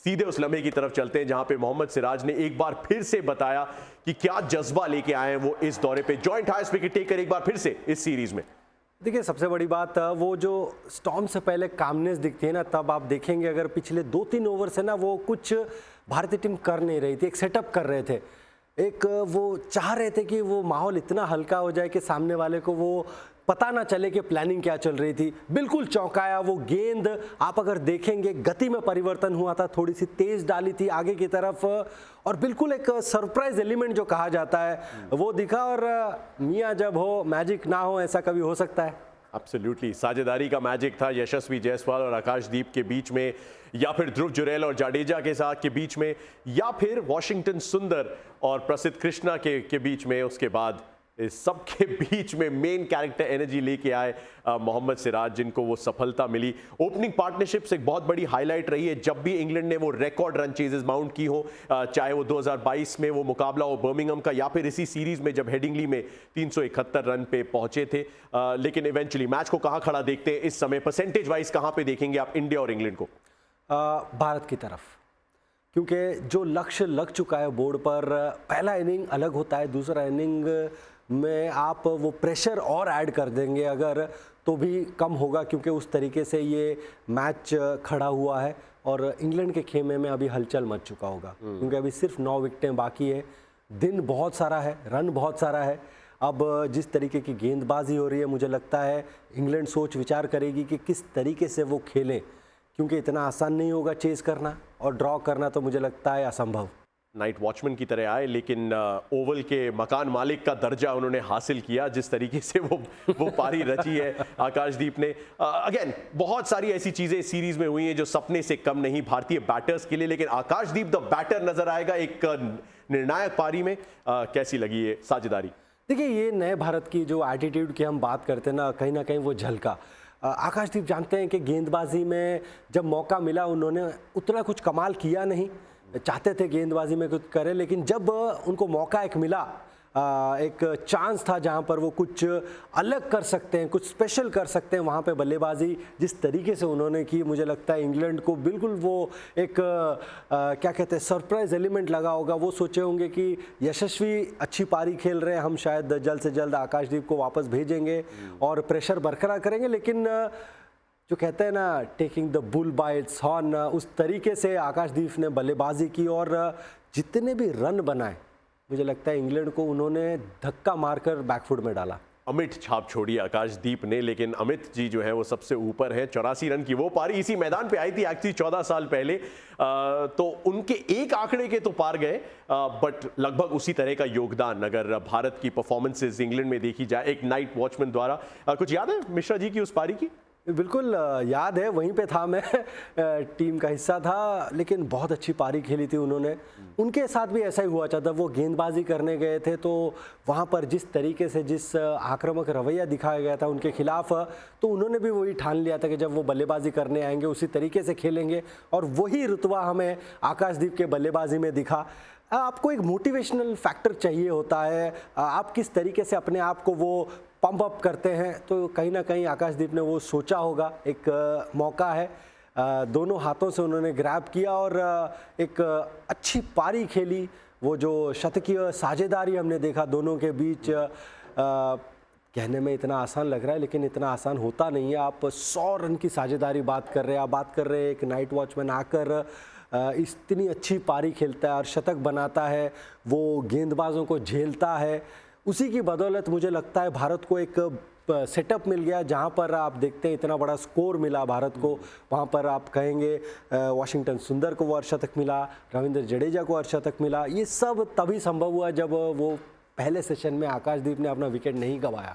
सीधे उस लम्हे की तरफ चलते हैं जहां पे मोहम्मद सिराज ने एक बार फिर से बताया कि क्या जज्बा लेके आए हैं वो इस दौरे पे। जॉइंट हाईएस्ट विकेट टेकर एक बार फिर से इस सीरीज में। देखिए, सबसे बड़ी बात वो जो स्टॉर्म से पहले कामनेस दिखती है ना, तब आप देखेंगे अगर पिछले 2-3 ओवर से ना वो कुछ भारतीय टीम कर नहीं रही थी, एक सेटअप कर रहे थे, एक वो चाह रहे थे कि वो माहौल इतना हल्का हो जाए कि सामने वाले को वो पता ना चले कि प्लानिंग क्या चल रही थी। बिल्कुल चौंकाया वो गेंद, आप अगर देखेंगे गति में परिवर्तन हुआ था, थोड़ी सी तेज डाली थी आगे की तरफ और बिल्कुल एक सरप्राइज एलिमेंट जो कहा जाता है वो दिखा। और मियाँ जब हो मैजिक ना हो, ऐसा कभी हो सकता है? एब्सोल्युटली, साझेदारी का मैजिक था यशस्वी जायसवाल और आकाशदीप के बीच में, या फिर ध्रुव जुरैल और जाडेजा के साथ के बीच में, या फिर वॉशिंगटन सुंदर और प्रसिद्ध कृष्णा के बीच में। उसके बाद इस सब के बीच में मेन कैरेक्टर एनर्जी लेके आए मोहम्मद सिराज, जिनको वो सफलता मिली। ओपनिंग पार्टनरशिप्स एक बहुत बड़ी हाईलाइट रही है। जब भी इंग्लैंड ने वो रिकॉर्ड रन चेजेस माउंट की हो, चाहे वो 2022 में वो मुकाबला हो बर्मिंघम का, या फिर इसी सीरीज में जब हेडिंगली में 371 रन पे पहुंचे थे। लेकिन इवेंचुअली मैच को कहाँ खड़ा देखते हैं इस समय, परसेंटेज वाइज कहाँ पे देखेंगे आप इंडिया और इंग्लैंड को? भारत की तरफ, क्योंकि जो लक्ष्य लग चुका है बोर्ड पर, पहला इनिंग अलग होता है, दूसरा इनिंग में आप वो प्रेशर और ऐड कर देंगे अगर, तो भी कम होगा, क्योंकि उस तरीके से ये मैच खड़ा हुआ है और इंग्लैंड के खेमे में अभी हलचल मच चुका होगा, क्योंकि अभी सिर्फ 9 विकेटें बाकी है, दिन बहुत सारा है, रन बहुत सारा है। अब जिस तरीके की गेंदबाजी हो रही है, मुझे लगता है इंग्लैंड सोच विचार करेगी कि किस तरीके से वो खेलें, क्योंकि इतना आसान नहीं होगा चेज़ करना और ड्रॉ करना, तो मुझे लगता है असंभव। नाइट वॉचमैन की तरह आए, लेकिन ओवल के मकान मालिक का दर्जा उन्होंने हासिल किया। जिस तरीके से वो पारी रची है आकाशदीप ने। अगेन बहुत सारी ऐसी चीजें इस सीरीज में हुई हैं जो सपने से कम नहीं भारतीय बैटर्स के लिए, लेकिन आकाशदीप द बैटर नजर आएगा एक निर्णायक पारी में। कैसी लगी ये साझेदारी? देखिए, ये नए भारत की जो एटीट्यूड की हम बात करते हैं ना कहीं वो झलका। आकाशदीप जानते हैं कि गेंदबाजी में जब मौका मिला उन्होंने उतना कुछ कमाल किया नहीं, चाहते थे गेंदबाजी में कुछ करें, लेकिन जब उनको मौका एक मिला, एक चांस था जहां पर वो कुछ अलग कर सकते हैं, कुछ स्पेशल कर सकते हैं, वहां पे बल्लेबाजी जिस तरीके से उन्होंने की, मुझे लगता है इंग्लैंड को बिल्कुल वो एक क्या कहते हैं सरप्राइज एलिमेंट लगा होगा। वो सोचे होंगे कि यशस्वी अच्छी पारी खेल रहे हैं, हम शायद जल्द से जल्द आकाशदीप को वापस भेजेंगे और प्रेशर बरकरार करेंगे, लेकिन जो कहते हैं ना taking the bull bye it's horn, उस तरीके से आकाशदीप ने बल्लेबाजी की और जितने भी रन बनाए, मुझे लगता है इंग्लैंड को उन्होंने धक्का मारकर बैकफुट में डाला। अमिट छाप छोड़ी आकाशदीप ने, लेकिन अमित जी जो है वो सबसे ऊपर है। 84 रन की वो पारी इसी मैदान पे आई थी एक्चुअली 14 साल पहले, तो उनके एक आंकड़े के तो पार गए, बट लगभग उसी तरह का योगदान अगर भारत की परफॉर्मेंसेज इंग्लैंड में देखी जाए एक नाइट वॉचमैन द्वारा। कुछ याद है मिश्रा जी की उस पारी की? बिल्कुल याद है, वहीं पे था मैं, टीम का हिस्सा था, लेकिन बहुत अच्छी पारी खेली थी उन्होंने। उनके साथ भी ऐसा ही हुआ था, वो गेंदबाजी करने गए थे तो वहाँ पर जिस तरीके से जिस आक्रामक रवैया दिखाया गया था उनके खिलाफ, तो उन्होंने भी वही ठान लिया था कि जब वो बल्लेबाजी करने आएंगे उसी तरीके से खेलेंगे, और वही रुतबा हमें आकाशदीप के बल्लेबाजी में दिखा। आपको एक मोटिवेशनल फैक्टर चाहिए होता है, आप किस तरीके से अपने आप को वो पंप अप करते हैं, तो कहीं ना कहीं आकाशदीप ने वो सोचा होगा एक मौका है, दोनों हाथों से उन्होंने ग्रैब किया और एक अच्छी पारी खेली। वो जो शतकीय साझेदारी हमने देखा दोनों के बीच, कहने में इतना आसान लग रहा है लेकिन इतना आसान होता नहीं है। आप 100 रन की साझेदारी बात कर रहे हैं, आप बात कर रहे हैं एक नाइट वॉचमैन आकर इतनी अच्छी पारी खेलता है और शतक बनाता है, वो गेंदबाजों को झेलता है। उसी की बदौलत मुझे लगता है भारत को एक सेटअप मिल गया, जहां पर आप देखते हैं इतना बड़ा स्कोर मिला भारत को। वहां पर आप कहेंगे वॉशिंगटन सुंदर को वो अर्धशतक मिला, रविंद्र जडेजा को अर्धशतक मिला। ये सब तभी संभव हुआ जब वो पहले सेशन में आकाशदीप ने अपना विकेट नहीं गंवाया।